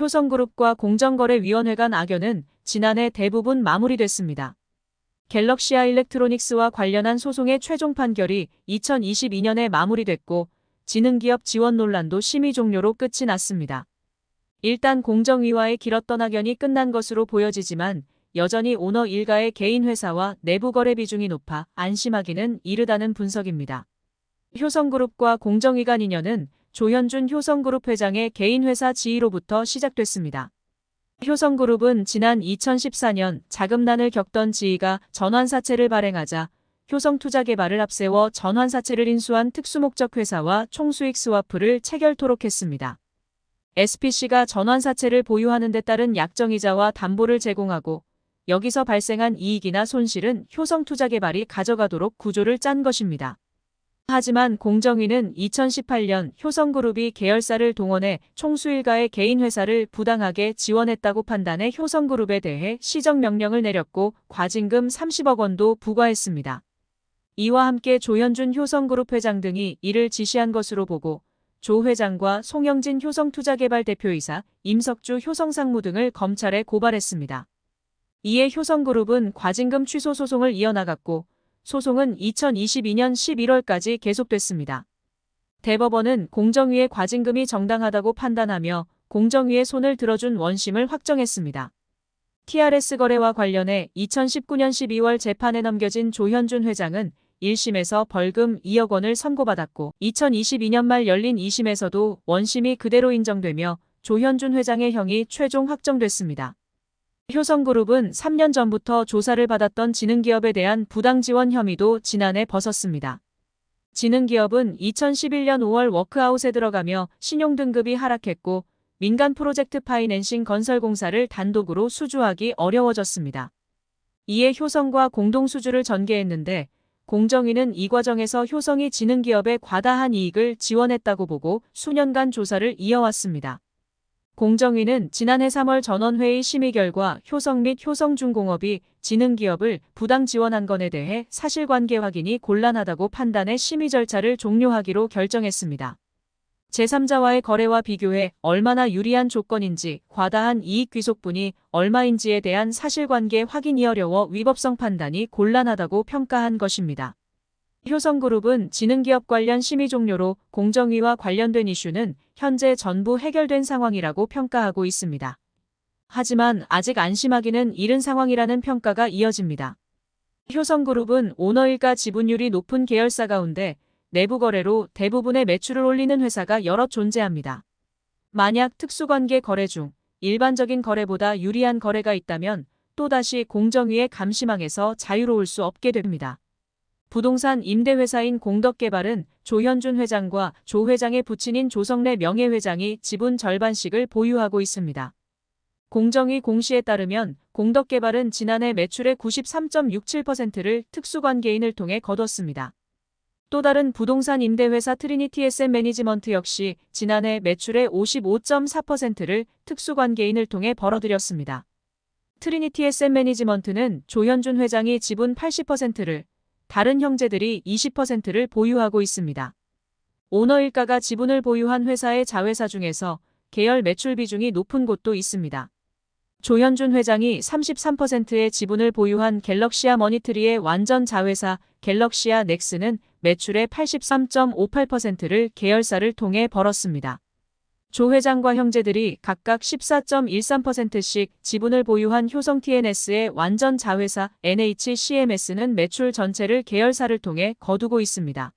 효성그룹과 공정거래위원회 간 악연은 지난해 대부분 마무리됐습니다. 갤럭시아 일렉트로닉스와 관련한 소송의 최종 판결이 2022년에 마무리됐고 지능기업 지원 논란도 심의 종료로 끝이 났습니다. 일단 공정위와의 길었던 악연이 끝난 것으로 보여지지만 여전히 오너 일가의 개인 회사와 내부 거래 비중이 높아 안심하기는 이르다는 분석입니다. 효성그룹과 공정위 간 인연은 조현준 효성그룹 회장의 개인 회사 지위로부터 시작됐습니다. 효성그룹은 지난 2014년 자금난을 겪던 지위가 전환사채를 발행하자 효성투자개발을 앞세워 전환사채를 인수한 특수목적 회사와 총수익 스와프를 체결토록 했습니다. SPC가 전환사채를 보유하는 데 따른 약정이자와 담보를 제공하고 여기서 발생한 이익이나 손실은 효성투자개발이 가져가도록 구조를 짠 것입니다. 하지만 공정위는 2018년 효성그룹이 계열사를 동원해 총수일가의 개인 회사를 부당하게 지원했다고 판단해 효성그룹에 대해 시정명령을 내렸고 과징금 30억 원도 부과했습니다. 이와 함께 조현준 효성그룹 회장 등이 이를 지시한 것으로 보고 조 회장과 송영진 효성투자개발 대표이사, 임석주 효성상무 등을 검찰에 고발했습니다. 이에 효성그룹은 과징금 취소 소송을 이어나갔고 소송은 2022년 11월까지 계속됐습니다. 대법원은 공정위의 과징금이 정당하다고 판단하며 공정위의 손을 들어준 원심을 확정했습니다. TRS 거래와 관련해 2019년 12월 재판에 넘겨진 조현준 회장은 1심에서 벌금 2억 원을 선고받았고 2022년 말 열린 2심에서도 원심이 그대로 인정되며 조현준 회장의 형이 최종 확정됐습니다. 효성그룹은 3년 전부터 조사를 받았던 지능기업에 대한 부당 지원 혐의도 지난해 벗었습니다. 지능기업은 2011년 5월 워크아웃에 들어가며 신용등급이 하락했고 민간 프로젝트 파이낸싱 건설공사를 단독으로 수주하기 어려워졌습니다. 이에 효성과 공동수주를 전개했는데 공정위는 이 과정에서 효성이 지능기업의 과다한 이익을 지원했다고 보고 수년간 조사를 이어왔습니다. 공정위는 지난해 3월 전원회의 심의 결과 효성 및 효성중공업이 지능기업을 부당 지원한 건에 대해 사실관계 확인이 곤란하다고 판단해 심의 절차를 종료하기로 결정했습니다. 제3자와의 거래와 비교해 얼마나 유리한 조건인지 과다한 이익 귀속분이 얼마인지에 대한 사실관계 확인이 어려워 위법성 판단이 곤란하다고 평가한 것입니다. 효성그룹은 지능기업 관련 심의 종료로 공정위와 관련된 이슈는 현재 전부 해결된 상황이라고 평가하고 있습니다. 하지만 아직 안심하기는 이른 상황이라는 평가가 이어집니다. 효성그룹은 오너일가 지분율이 높은 계열사 가운데 내부 거래로 대부분의 매출을 올리는 회사가 여럿 존재합니다. 만약 특수관계 거래 중 일반적인 거래보다 유리한 거래가 있다면 또다시 공정위의 감시망에서 자유로울 수 없게 됩니다. 부동산 임대회사인 공덕개발은 조현준 회장과 조 회장의 부친인 조성래 명예회장이 지분 절반씩을 보유하고 있습니다. 공정위 공시에 따르면 공덕개발은 지난해 매출의 93.67%를 특수관계인을 통해 거뒀습니다. 또 다른 부동산 임대회사 트리니티 SM 매니지먼트 역시 지난해 매출의 55.4%를 특수관계인을 통해 벌어들였습니다. 트리니티 SM 매니지먼트는 조현준 회장이 지분 80%를, 다른 형제들이 20%를 보유하고 있습니다. 오너일가가 지분을 보유한 회사의 자회사 중에서 계열 매출 비중이 높은 곳도 있습니다. 조현준 회장이 33%의 지분을 보유한 갤럭시아 머니트리의 완전 자회사 갤럭시아 넥스는 매출의 83.58%를 계열사를 통해 벌었습니다. 조 회장과 형제들이 각각 14.13%씩 지분을 보유한 효성 TNS의 완전 자회사 NHCMS는 매출 전체를 계열사를 통해 거두고 있습니다.